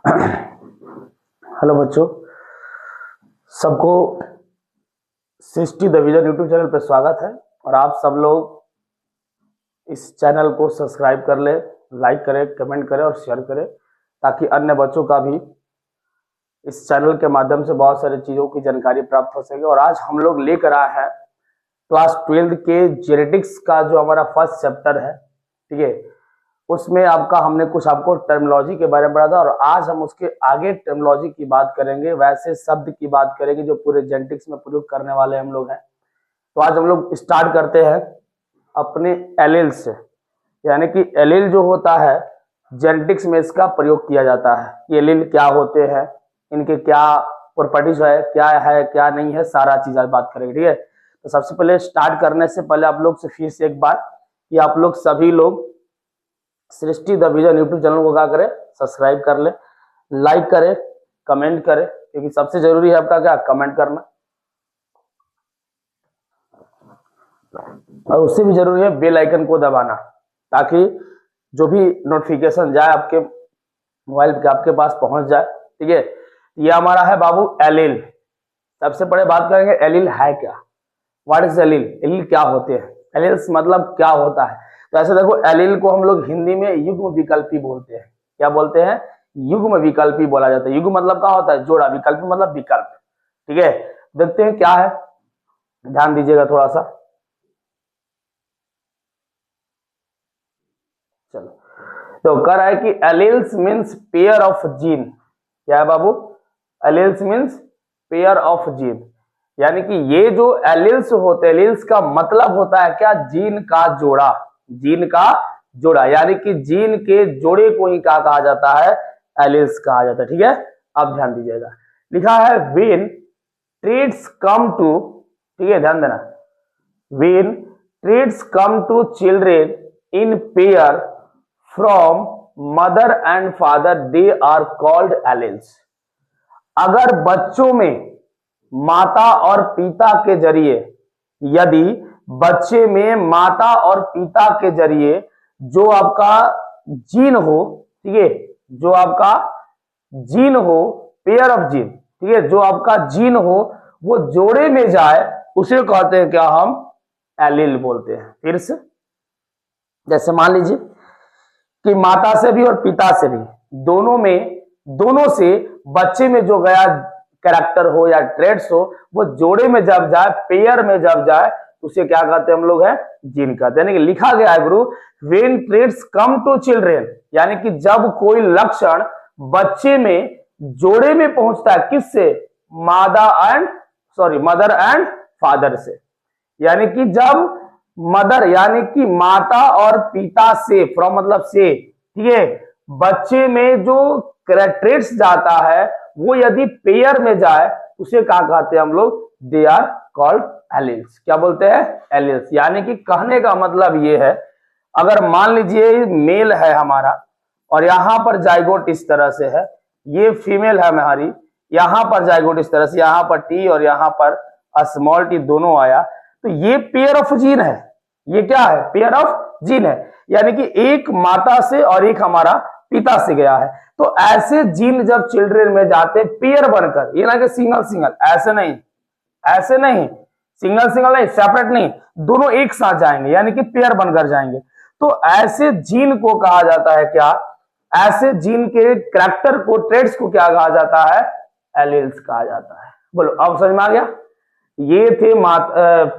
Hello बच्चों, सबको सृष्टि the vision YouTube channel पर स्वागत है। और आप सब लोग इस चैनल को सब्सक्राइब कर ले, लाइक करें, कमेंट करें और शेयर करें, ताकि अन्य बच्चों का भी इस चैनल के माध्यम से बहुत सारी चीज़ों की जानकारी प्राप्त हो सके। और आज हम लोग लेकर आए हैं क्लास 12 के जेनेटिक्स का जो हमारा फर्स्ट चैप्टर है, ठीक है। उसमें हमने कुछ आपको टर्मिनोलॉजी के बारे में पढ़ा था, और आज हम उसके आगे टर्मिनोलॉजी की बात करेंगे, वैसे शब्द की बात करेंगे जो पूरे जेनेटिक्स में प्रयोग करने वाले हम लोग हैं। तो आज हम लोग स्टार्ट करते हैं अपने एलील से, यानी कि एलील जो होता है जेनेटिक्स में इसका प्रयोग किया जाता है। ये एलील क्या होते हैं, इनके क्या प्रॉपर्टीज है, क्या नहीं है, सारा चीज आज बात करेंगे, ठीक है। तो सबसे पहले स्टार्ट करने से पहले आप लोग से फिर से एक बार कि आप लोग सभी लोग सृष्टि द विजन यूट्यूब चैनल को क्या करें, सब्सक्राइब कर ले, लाइक करें, कमेंट करें, क्योंकि सबसे जरूरी है आपका क्या, कमेंट करना। और उससे भी जरूरी है बेल आइकन को दबाना, ताकि जो भी नोटिफिकेशन जाए आपके मोबाइल पे आपके पास पहुंच जाए, ठीक है। ये हमारा है बाबू एलील। सबसे पहले बात करेंगे एलील है क्या, व्हाट इज एलील, एलील क्या होते हैं, एलील्स मतलब क्या होता है। तो ऐसे देखो, एलील को हम लोग हिंदी में युग्म विकल्पी बोलते हैं। क्या बोलते हैं, युग्म विकल्पी बोला जाता है। युग्म मतलब क्या होता है, जोड़ा, विकल्पी मतलब विकल्प, ठीक है। देखते हैं क्या है, ध्यान दीजिएगा थोड़ा सा। चलो, तो कह रहा है कि alleles means pair of gene. क्या है बाबू, alleles means pair of gene, यानी कि ये जो एलील्स होते हैं, एलील्स का मतलब होता है क्या, जीन का जोड़ा, जीन का जोड़ा, यानी कि जीन के जोड़े को ही क्या कहा जाता है, एलील्स कहा जाता है, ठीक है। अब ध्यान दीजिएगा, लिखा है व्हेन ट्रेड्स कम टू, ठीक है, ध्यान देना, when traits come to children in pair from mother and father they are called alleles. अगर बच्चों में माता और पिता के जरिए, यदि बच्चे में माता और पिता के जरिए जो आपका जीन हो, ठीक है, जो आपका जीन हो, पेयर ऑफ जीन, ठीक है, जो आपका जीन हो वो जोड़े में जाए, उसे कहते हैं क्या, हम एलील बोलते हैं। फिर से, जैसे मान लीजिए कि माता से भी और पिता से भी, दोनों से बच्चे में जो गया कैरेक्टर हो या ट्रेड्स हो, वो जोड़े में जब जाए, पेयर में जब जाए, उसे क्या कहते हैं हम लोग, है जीन कहते हैं। लिखा गया है गुरु, when traits come to children, यानी कि जब कोई लक्षण बच्चे में जोड़े में पहुंचता है, किससे, मदर एंड फादर से, यानी कि जब मदर यानी कि माता और पिता से, फ्रॉम मतलब से, ठीक है, बच्चे में जो ट्रेड्स जाता है वो यदि पेयर में जाए, उसे क्या कहते हैं हम लोग, दे आर कॉल्ड एलील्स। क्या बोलते हैं, एलील्स। यानी कि कहने का मतलब ये है, अगर मान लीजिए मेल है हमारा और यहां पर जाइगोट इस तरह से है, ये फीमेल है हमारी, यहां पर जाइगोट इस तरह से, यहां पर टी और यहां पर स्मॉल टी दोनों आया, तो ये पेयर ऑफ जीन है। ये क्या है, पेयर ऑफ जीन है, यानी कि एक माता से और एक हमारा पिता से गया है। तो ऐसे जीन जब चिल्ड्रन में जाते पेयर बनकर, ये ना कि सिंगल सिंगल, ऐसे नहीं सिंगल सिंगल नहीं, सेपरेट नहीं, दोनों एक साथ जाएंगे, यानी कि पेयर बनकर जाएंगे। तो ऐसे जीन को कहा जाता है क्या, ऐसे जीन के कैरेक्टर को, ट्रेड्स को क्या कहा जाता है, एलील्स कहा जाता है। बोलो, अब समझ में आ गया। ये थे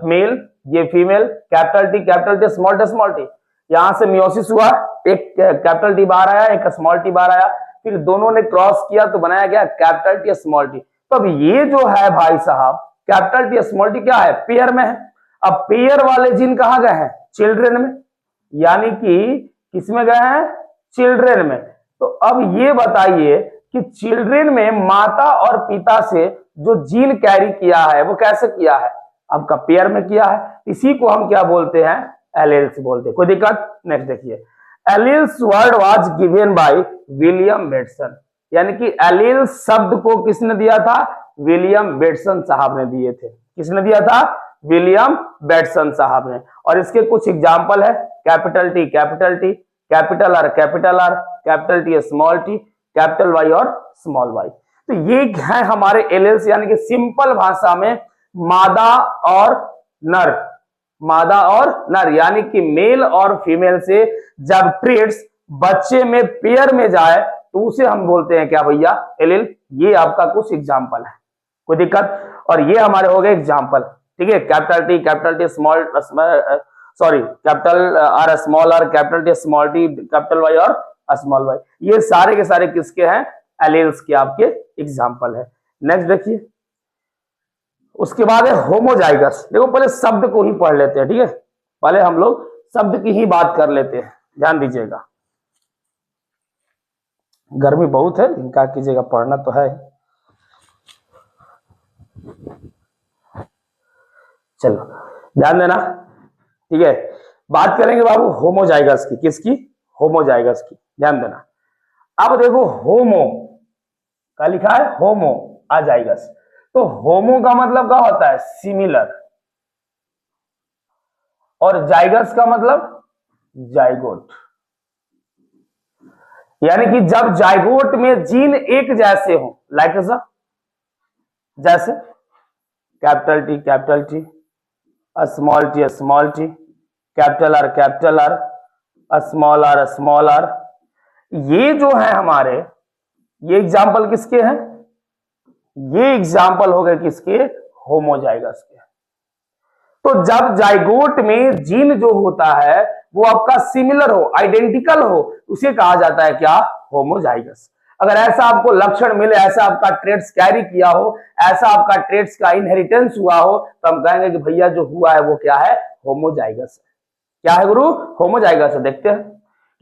मेल, ये female, capital T small T, यहां से मियोसिस हुआ, एक कैपिटल टी बाहर आया, एक स्मॉल टी बाहर आया, फिर दोनों ने क्रॉस किया तो बनाया गया कैपिटल टी स्मॉल टी। तो अब ये जो है भाई साहब, कैपिटल टी स्मॉल टी क्या है, पेयर में है। अब पेयर वाले जीन कहां गए हैं, चिल्ड्रन में, यानी कि किसमें गए हैं, चिल्ड्रन में। तो अब ये बताइए कि चिल्ड्रन में माता और पिता से जो जीन कैरी किया है वो कैसे किया है, आपका पेयर में किया है, इसी को हम क्या बोलते हैं, एलील्स बोलते हैं। कोई दिक्कत, नेक्स्ट देखिए, alleles word was given by William Bateson, यानी कि एलील्स शब्द को किसने दिया था, विलियम बेटसन साहब ने दिए थे। किसने दिया था, विलियम बेटसन साहब ने। और इसके कुछ एग्जाम्पल है, capital T, capital R, capital T small T, capital Y और स्मॉल वाई। तो ये है हमारे एलेल्स, यानी कि सिंपल भाषा में मादा और नर, मादा और नर, यानी कि मेल और फीमेल से जब ट्रेड्स बच्चे में पेयर में जाए तो उसे हम बोलते हैं क्या भैया, एलेल। ये आपका कुछ एग्जाम्पल है, कोई दिक्कत। और ये हमारे हो गए एग्जाम्पल, ठीक है। Capital T small, sorry capital R small R, capital T small T, capital Y और स्मॉल वाई, ये सारे के सारे किसके हैं, एलेल्स के आपके एग्जाम्पल है। नेक्स्ट देखिए, उसके बाद है होमोजाइगस। देखो पहले शब्द को ही पढ़ लेते हैं, ठीक है, पहले हम लोग शब्द की ही बात कर लेते हैं, ध्यान दीजिएगा। गर्मी बहुत है, इनका कीजिएगा, पढ़ना तो है। चलो ध्यान देना, ठीक है। बात करेंगे बाबू होमोजाइगस की, किसकी, होमोजाइगस की, ध्यान देना। अब देखो होमो का लिखा है, होमो अजाइगस, तो होमो का मतलब क्या होता है, सिमिलर, और जाइगस का मतलब जाइगोट, यानी कि जब जाइगोट में जीन एक जैसे हो, लाइक जैसे capital T, small T, capital R, small R, ये जो है हमारे, ये एग्जाम्पल किसके हैं, ये एग्जाम्पल हो गए किसके, होमोजाइगस के। तो जब जाइगोट में जीन जो होता है वो आपका सिमिलर हो, आइडेंटिकल हो, उसे कहा जाता है क्या, होमोजाइगस। अगर ऐसा आपको लक्षण मिले, ऐसा आपका ट्रेड्स कैरी किया हो, ऐसा आपका ट्रेड्स का इनहेरिटेंस हुआ हो, तो हम कहेंगे कि भैया जो हुआ है वो क्या है, होमोजाइगस है। क्या है गुरु, होमोजाइगस है। देखते हैं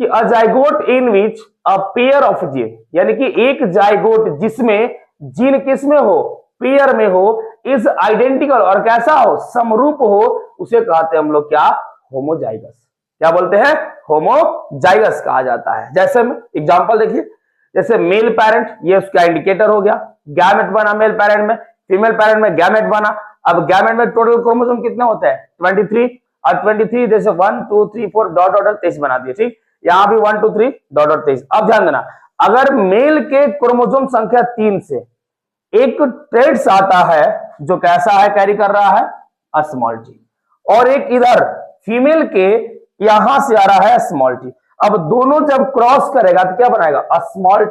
कि अ zygote in which a pair of gene, यानी कि एक जाइगोट जिसमें जीन किसमें हो, पेयर में हो, इज आइडेंटिकल, और कैसा हो, समरूप हो, उसे कहते हैं हम लोग क्या, होमोजाइगस। क्या बोलते हैं, होमोजाइगस कहा जाता है। जैसे में एग्जांपल देखिए, जैसे मेल पेरेंट, ये उसका इंडिकेटर हो गया, गैमेट बना मेल पेरेंट में, फीमेल पेरेंट में गैमेट बना। अब गैमेट में टोटल क्रोमोसोम कितने होते हैं, 23, और 23 जैसे 1 2 3 4 डॉट डॉट 23 बना दिए, ठीक। यहां भी 1 2 3 डॉट डॉट 23। अब ध्यान देना, अगर मेल के क्रोमोसोम संख्या 3 से एक ट्रेड्स आता है जो कैसा है, कैरी कर रहा है स्मॉल टी, और एक इधर फीमेल के यहां से आ रहा है स्मॉल टी। अब दोनों जब क्रॉस करेगा तो क्या बनाएगा, स्मॉल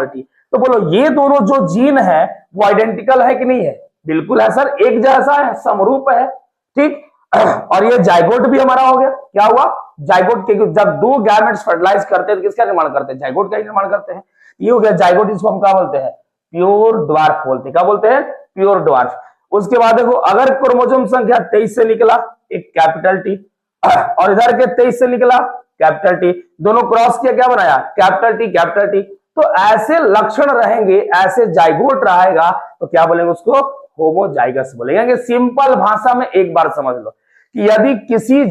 टी। तो बोलो ये दोनों जो जीन है वो आइडेंटिकल है कि नहीं है, बिल्कुल है सर, एक जैसा है, समरूप है, ठीक। और ये जाइगोट भी हमारा हो गया, क्या हुआ, जाइगोट के जब दो गैमेट्स फर्टिलाइज करते हैं तो किसका निर्माण करते हैं, जाइगोट का ही निर्माण करते हैं। ये हो गया जाइगोट, इसको हम क्या बोलते हैं, प्योर ड्वार्फ बोलते हैं। क्या बोलते हैं, प्योर ड्वार्फ। उसके बाद देखो, अगर क्रोमोसोम संख्या 23 से निकला एक कैपिटल टी, और इधर के 23 से निकला कैपिटल टी, दोनों क्रॉस किया, क्या बनाया, कैपिटल टी। तो ऐसे लक्षण रहेंगे, ऐसे जाइगोट रहेगा, तो क्या बोलेंगे उसको, होमोजाइगस बोलेंगे। सिंपल भाषा में एक बार समझ लो कि यदि किसी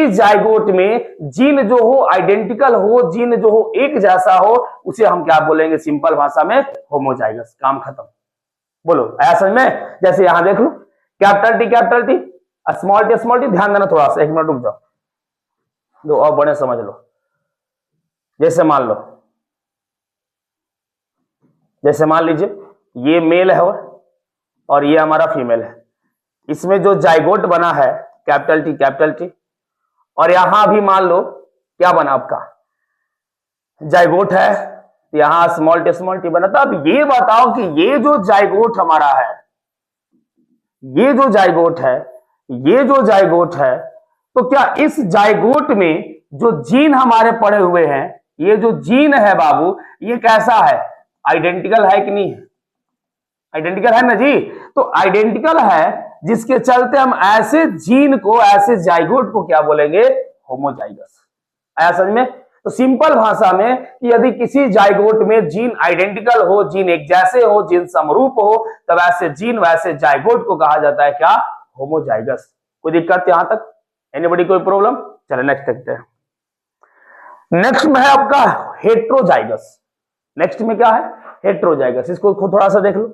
जाइगोट में जीन जो हो आइडेंटिकल हो, जीन जो हो एक जैसा हो, उसे हम क्या बोलेंगे, सिंपल भाषा में होमोजाइगस। काम खत्म। बोलो आया समझ में। जैसे यहां देख लो, कैपिटल टी, स्मॉल टी, ध्यान देना थोड़ा सा, एक मिनट रुक जाओ, दो और बड़े समझ लो। जैसे मान लीजिए ये मेल है और ये हमारा फीमेल है, इसमें जो जाइगोट बना है कैपिटल टी, और यहां भी मान लो क्या बना आपका, जाइगोट है, यहां स्मॉल टी बना। तो अब ये बताओ कि ये जो जाइगोट हमारा है, ये जो जाइगोट है, तो क्या इस जाइगोट में जो जीन हमारे पड़े हुए हैं, ये जो जीन है बाबू, ये कैसा है, आइडेंटिकल है कि नहीं है, आइडेंटिकल है ना जी। तो आइडेंटिकल है, जिसके चलते हम ऐसे जीन को, ऐसे जाइगोट को क्या बोलेंगे, होमोजाइगस। आया समझ में। तो सिंपल भाषा में यदि किसी जाइगोट में जीन आइडेंटिकल हो, जीन एक जैसे हो, जीन समरूप हो, तब ऐसे जीन वैसे जाइगोट को कहा जाता है क्या, होमोजाइगस। कोई दिक्कत यहां तक, एनीबॉडी, कोई प्रॉब्लम। चलो नेक्स्ट देखते हैं। नेक्स्ट में है आपका हेट्रोजाइगस। नेक्स्ट में क्या है, हेट्रोजाइगस। इसको खुद थोड़ा सा देख लो,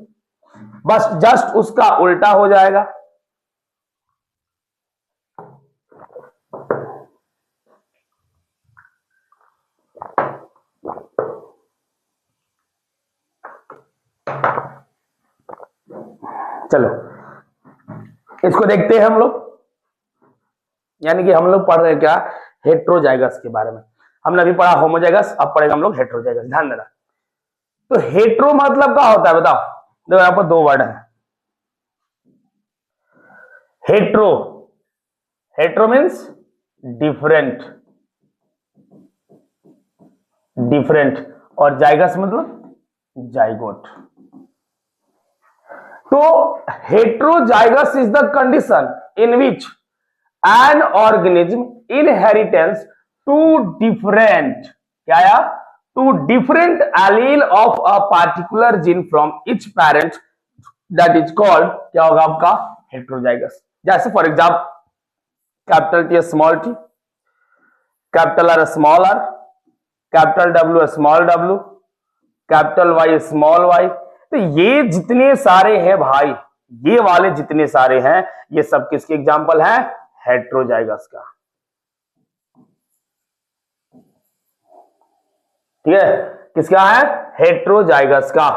बस जस्ट उसका उल्टा हो जाएगा। चलो इसको देखते हैं हम लोग, यानी कि हम लोग पढ़ रहे हैं क्या, हेट्रोजाइगस के बारे में। हमने अभी पढ़ा होमोजाइगस, अब पढ़ेगा हम लोग हेट्रोजाइगस। ध्यान देना। तो हेट्रो मतलब क्या होता है बताओ। देखो यहां पर दो वर्ड है, hetero, hetero means different, different, और जाइगस मतलब जाइगोट। तो heterozygous is the condition in which an organism inheritance two different, क्या आया, two different allele of a particular gene from each parent, that is called, क्या होगा आपका, heterozygous. जैसे for example capital T small T, capital R small R, capital W small W, capital Y small Y. तो ये जितने सारे हैं भाई, ये वाले जितने सारे हैं, ये सब किसके एग्जाम्पल हैं, हेट्रोजाइगस का। ठीक है, किसका है, हेट्रोजाइगस का।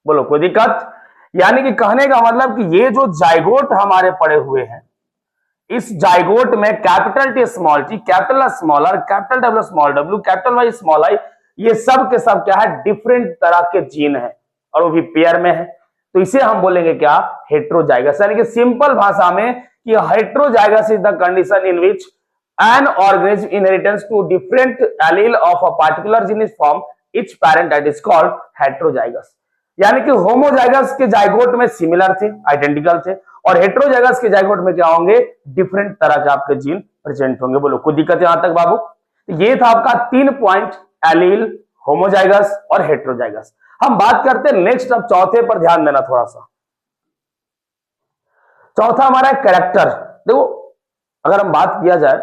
बोलो कोई दिक्कत। यानी कि कहने का मतलब कि ये जो जाइगोट हमारे पड़े हुए हैं, इस जाइगोट में capital T small T, capital small R, capital W small W, capital Y small I, ये सब के सब क्या है, डिफरेंट तरह के जीन है, और वो भी पेयर में है। तो इसे हम बोलेंगे क्या, हेट्रोजाइगस। यानी कि सिंपल भाषा में कि heterozygous is the condition in which an organism inheritance two different allele of a particular gene is from each parent, that is called heterozygous. यानी कि होमोजाइगस के जाइगोट में सिमिलर थे, आइडेंटिकल थे, और हेट्रोजाइगस के जाइगोट में क्या होंगे, डिफरेंट तरह के आपके जीन प्रेजेंट होंगे। बोलो कोई दिक्कत यहां तक बाबू। ये था आपका 3 पॉइंट, एलील, होमोजाइगस और हेट्रोजाइगस। हम बात करते हैं नेक्स्ट, अब चौथे पर ध्यान देना थोड़ा सा। चौथा हमारा है कैरेक्टर। देखो अगर हम बात किया जाए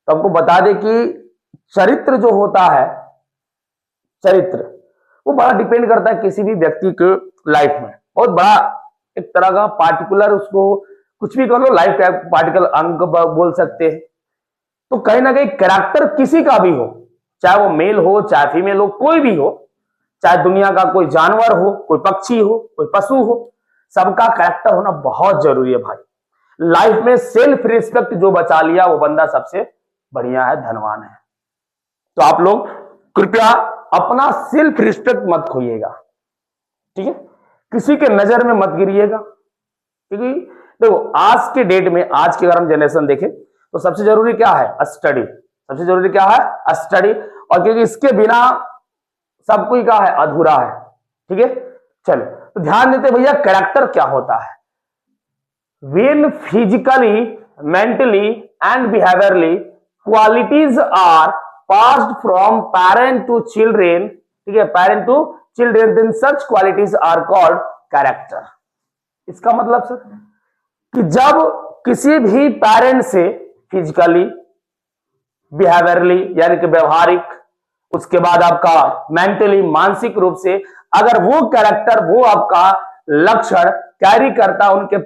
तो आपको बता दें कि चरित्र जो होता है, चरित्र वो बड़ा डिपेंड करता है किसी भी व्यक्ति के लाइफ में, बहुत बड़ा एक तरह का पार्टिकुलर, उसको कुछ भी कर लो, लाइफ का पार्टिकुलर अंग बोल सकते हैं। तो कहीं ना कहीं कैरेक्टर किसी का भी हो, चाहे वो मेल हो चाहे फीमेल हो, कोई भी हो, चाहे दुनिया का कोई जानवर हो, कोई पक्षी हो, कोई पशु हो, सबका कैरेक्टर होना बहुत जरूरी है भाई। लाइफ में सेल्फ रिस्पेक्ट जो बचा लिया वो बंदा सबसे बढ़िया है, धनवान है। तो आप लोग कृपया अपना सेल्फ रिस्पेक्ट मत खोइएगा, ठीक है, किसी के नजर में मत गिरिएगा। क्योंकि देखो आज के डेट में, आज की अगर हम जनरेशन देखें तो सबसे जरूरी क्या है, स्टडी। सबसे जरूरी क्या है, स्टडी। और क्योंकि इसके बिना सब कोई क्या है, अधूरा है। ठीक है, चलो तो ध्यान देते भैया, कैरेक्टर क्या होता है। When physically, mentally and behaviorally qualities are passed from parent to children, ठीक है, parent to children, then such qualities are called character। इसका मतलब सर कि जब किसी भी पेरेंट से फिजिकली, बिहेवियरली यानी कि व्यवहारिक, उसके बाद आपका मेंटली मानसिक रूप से अगर वो कैरेक्टर, वो आपका लक्षण कैरी करता है उनके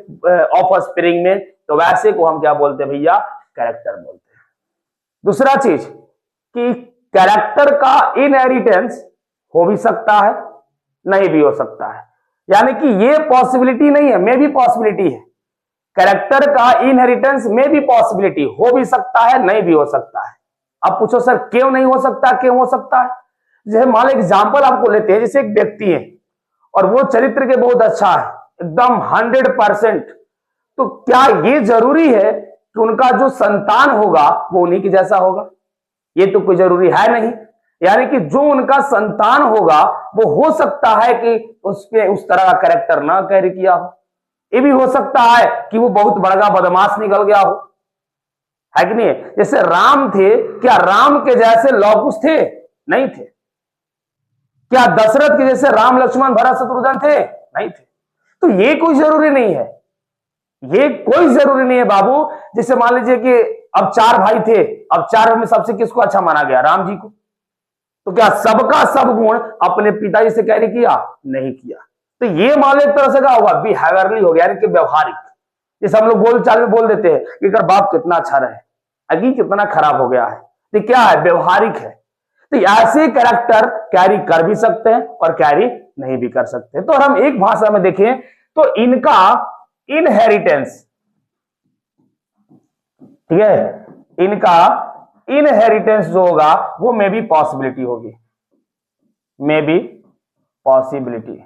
ऑफ स्प्रिंग में, तो वैसे को हम क्या बोलते हैं भैया, कैरेक्टर बोलते हैं। दूसरा चीज कि कैरेक्टर का इनहेरिटेंस हो भी सकता है, नहीं भी हो सकता है। यानी कि ये पॉसिबिलिटी नहीं है, मे भी पॉसिबिलिटी है। कैरेक्टर का इनहेरिटेंस में भी पॉसिबिलिटी हो भी सकता है, नहीं भी हो सकता है। अब पूछो सर क्यों नहीं हो सकता, क्यों हो सकता है। जैसे मान लो एग्जाम्पल आपको लेते हैं, जैसे एक व्यक्ति है और वो चरित्र के बहुत अच्छा है, एकदम 100%, तो क्या ये जरूरी है कि उनका जो संतान होगा वो उन्हीं के जैसा होगा? ये तो कोई जरूरी है नहीं। यानी कि जो उनका संतान होगा वो हो सकता है कि उसके उस तरह का कैरेक्टर ना कैरी किया हो। ये भी हो सकता है कि वो बहुत बड़ा बदमाश निकल गया हो, है कि नहीं? जैसे राम थे, क्या राम के जैसे लौह कुश थे? नहीं थे। क्या दशरथ के जैसे राम लक्ष्मण भरत शत्रुघ्न थे? नहीं थे। तो ये कोई जरूरी नहीं है, ये कोई जरूरी नहीं है बाबू। जैसे मान लीजिए कि अब 4 भाई थे, अब 4 में सबसे किसको अच्छा माना गया? राम जी को। तो क्या सबका सब गुण अपने पिताजी से कैरी किया? नहीं किया। तो ये मान लो एक तरह से क्या हुआ, बिहेवियरली हो गया, यानी कि व्यवहारिक। जैसे हम लोग बोलचाल में बोल देते हैं कि अगर बाप कितना अच्छा रहे, अगी कितना खराब हो गया है, तो क्या है, व्यवहारिक है। तो ऐसे कैरेक्टर कैरी कर भी सकते हैं और कैरी नहीं भी कर सकते। तो हम एक भाषा में देखें तो इनका इनहेरिटेंस, ठीक है, इनका इनहेरिटेंस जो होगा वो मे बी पॉसिबिलिटी होगी, मे बी पॉसिबिलिटी।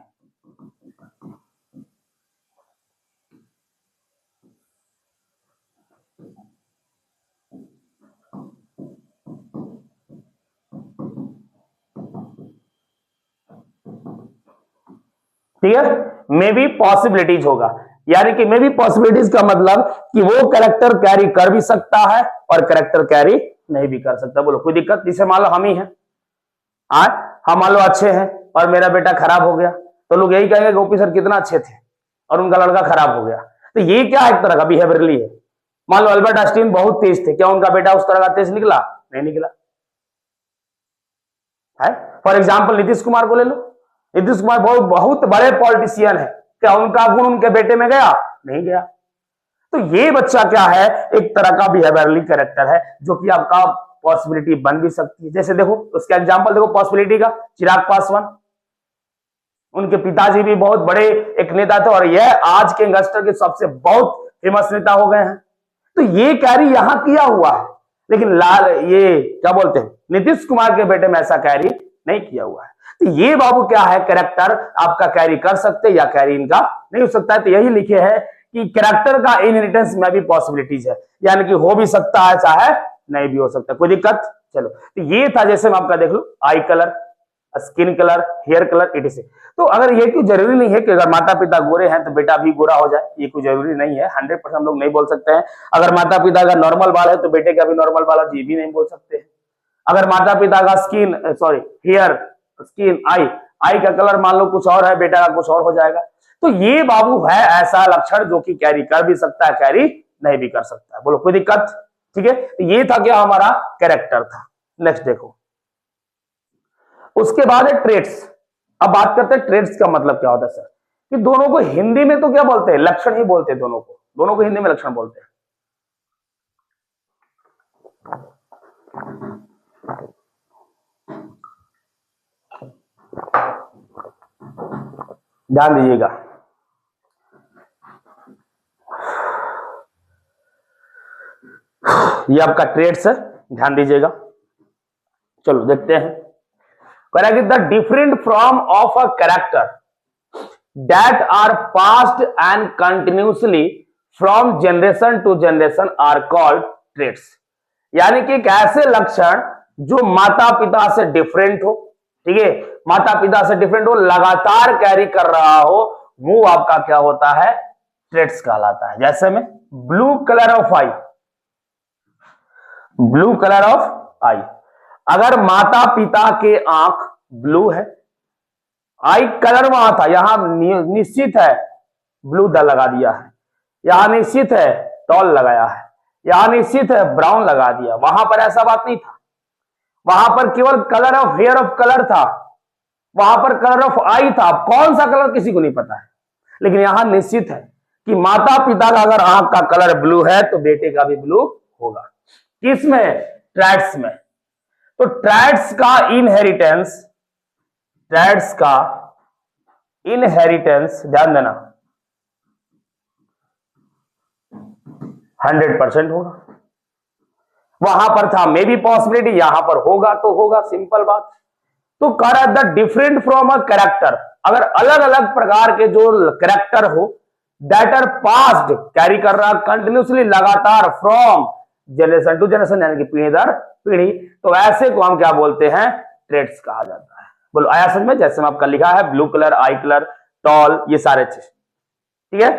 ठीक है, मे बी पॉसिबिलिटीज होगा, यानी कि मे बी पॉसिबिलिटीज का मतलब कि वो कैरेक्टर कैरी कर भी सकता है और कैरेक्टर कैरी नहीं भी कर सकता। बोलो कोई दिक्कत? जैसे मान लो हम ही हैं, हम मान लो अच्छे हैं और मेरा बेटा खराब हो गया, तो लोग यही कहेंगे गोपी सर कितना अच्छे थे और उनका लड़का खराब हो गया। तो ये क्या एक तरह का बिहेवियरली है। मान लो अल्बर्ट आइंस्टीन बहुत तेज थे, क्या उनका बेटा उस तरह का तेज निकला? नहीं निकला है। फॉर एग्जाम्पल नीतीश कुमार को ले लो, नीतीश कुमार बहुत बहुत बड़े पॉलिटिशियन है, क्या उनका गुण उनके बेटे में गया? नहीं गया। तो ये बच्चा क्या है, एक तरह का बिहेवियरली कैरेक्टर है जो कि आपका पॉसिबिलिटी बन भी सकती है। जैसे देखो उसका एग्जांपल देखो पॉसिबिलिटी का, चिराग पासवान, उनके पिताजी भी बहुत बड़े एक नेता थे और यह आज के यंगस्टर के सबसे बहुत फेमस नेता हो गए हैं। तो ये कैरी यहां किया हुआ है, लेकिन लाल ये क्या बोलते हैं नीतीश कुमार के बेटे में ऐसा कैरी नहीं किया हुआ है। तो ये बाबू क्या है, कैरेक्टर आपका कैरी कर सकते या कैरी इनका नहीं हो सकता है। तो यही लिखे है कि कैरेक्टर का इनहेरिटेंस में भी पॉसिबिलिटीज है, यानी कि हो भी सकता है चाहे नहीं भी हो सकता। कोई दिक्कत? चलो, तो ये था जैसे मैं आपका देख लो eye colour, skin colour, hair colour, etc. तो अगर ये क्यों जरूरी नहीं है कि अगर माता पिता गोरे हैं तो बेटा भी गोरा हो जाए, ये कोई जरूरी नहीं है। 100% हम लोग नहीं बोल सकते हैं। अगर माता पिता का नॉर्मल बाल है तो बेटे का भी नॉर्मल बाल है, ये भी नहीं बोल सकते हैं। अगर माता पिता का स्किन सॉरी हेयर, स्किन, आई का कलर मान लो कुछ और है, बेटा का कुछ और हो जाएगा। तो ये बाबू है ऐसा लक्षण जो कि कैरी कर भी सकता है, कैरी नहीं भी कर सकता है। बोलो कोई दिक्कत? ठीक है, तो ये था क्या हमारा कैरेक्टर था। नेक्स्ट देखो, उसके बाद है ट्रेड्स। अब बात करते हैं ट्रेड्स का मतलब क्या होता है सर, कि दोनों को हिंदी में तो क्या बोलते हैं, लक्षण ही बोलते हैं। दोनों को हिंदी में लक्षण बोलते हैं। ध्यान दीजिएगा, ये आपका ट्रेड्स है, ध्यान दीजिएगा। चलो देखते हैं। The different from of a character that are passed and continuously from generation to generation are called traits. यानी कि एक ऐसे लक्षण जो माता पिता से डिफरेंट हो, ठीक है, माता पिता से डिफरेंट हो, लगातार कैरी कर रहा हो, वो आपका क्या होता है, ट्रेड्स कहलाता है। जैसे में blue colour of eye, blue colour of eye, अगर माता पिता के आंख ब्लू है, आई कलर वहां था, यहां निश्चित है ब्लू द लगा दिया है, यहां निश्चित है टॉल लगाया है, यहां निश्चित है ब्राउन लगा दिया। वहां पर ऐसा बात नहीं था, वहां पर केवल colour of hair of colour था, वहां पर कलर ऑफ आई था। कौन सा कलर किसी को नहीं पता है, लेकिन यहां निश्चित है कि माता पिता का अगर आंख का कलर ब्लू है तो बेटे का भी ब्लू होगा। किसमें? ट्रैड्स में। तो ट्रैड्स का इनहेरिटेंस, ट्रैड्स का इनहेरिटेंस ध्यान देना 100% होगा। वहां पर था मे बी पॉसिबिलिटी, यहां पर होगा तो होगा, सिंपल बात। तो कह रहा है the different from a character, अगर अलग अलग प्रकार के जो कैरेक्टर हो दैट आर पास्ड, कैरी कर रहा कंटिन्यूसली, लगातार, फ्रॉम जनरेशन टू जनरेशन, यानी कि पीढ़ी दर पीढ़ी, तो ऐसे को हम क्या बोलते हैं, ट्रेड्स कहा जाता है। बोलो आया समझ में? जैसे में आपका लिखा है blue colour, eye colour, tall, ये सारे चीज, ठीक है।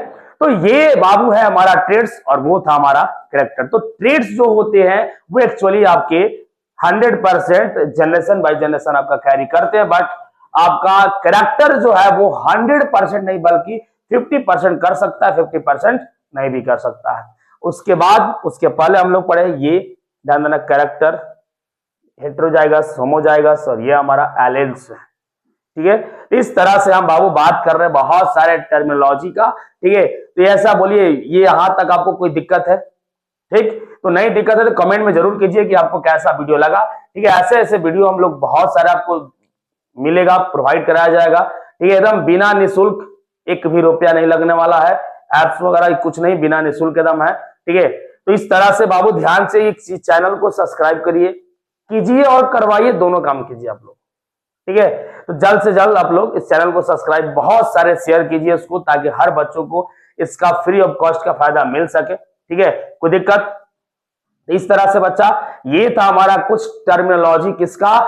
तो ये बाबू है हमारा ट्रेड्स और वो था हमारा कैरेक्टर। तो ट्रेड्स जो होते हैं वो एक्चुअली आपके 100% जनरेशन बाय जनरेशन आपका कैरी करते हैं, बट आपका कैरेक्टर जो है वो 100% नहीं बल्कि 50% कर सकता है, 50% नहीं भी कर सकता है। उसके बाद, उसके पहले हम लोग पढ़े ये, ध्यान देना, कैरेक्टर, हेटेरोजाइगस, होमोजाइगस और ये हमारा एलेल्स है, ठीक है। इस तरह से हम बाबू बात कर रहे हैं बहुत सारे टर्मिनोलॉजी का, ठीक है। तो ऐसा बोलिए, ये यहां तक आपको कोई दिक्कत है? ठीक, तो नहीं दिक्कत है तो कमेंट में जरूर कीजिए कि आपको कैसा वीडियो लगा, ठीक है। ऐसे ऐसे वीडियो हम लोग बहुत सारे आपको मिलेगा, प्रोवाइड कराया जाएगा, ठीक है, एकदम बिना निःशुल्क, एक भी रुपया नहीं लगने वाला है। एप्स वगैरह कुछ नहीं, बिना निःशुल्क एकदम है, ठीक है। तो इस तरह से बाबू ध्यान से इस चैनल को सब्सक्राइब करिए, कीजिए और करवाइए, दोनों काम कीजिए आप लोग, ठीक है। तो जल्द से जल्द आप लोग इस चैनल को सब्सक्राइब, बहुत सारे शेयर कीजिए उसको, ताकि हर बच्चों को इसका फ्री ऑफ कॉस्ट का फायदा मिल सके, ठीक है। कोई दिक्कत? इस तरह से बच्चा, ये था हमारा कुछ टर्मिनोलॉजी, किसका?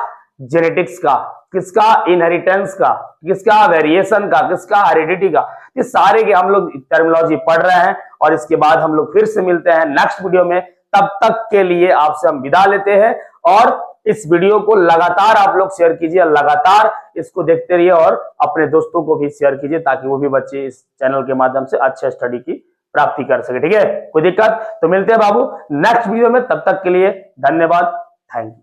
जेनेटिक्स का, किसका? इनहेरिटेंस का, किसका? वेरिएशन का, किसका? हेरिडिटी का। ये सारे के हम लोग टर्मिनोलॉजी पढ़ रहे हैं, और इसके बाद हम लोग फिर से मिलते हैं नेक्स्ट वीडियो में। तब तक के लिए आपसे हम विदा लेते हैं, और इस वीडियो को लगातार आप लोग शेयर कीजिए, लगातार इसको देखते रहिए, और अपने दोस्तों को भी शेयर कीजिए, ताकि वो भी बच्चे इस चैनल के माध्यम से अच्छे स्टडी की प्राप्ति कर सके, ठीक है। कोई दिक्कत? तो मिलते हैं बाबू नेक्स्ट वीडियो में, तब तक के लिए धन्यवाद, थैंक यू।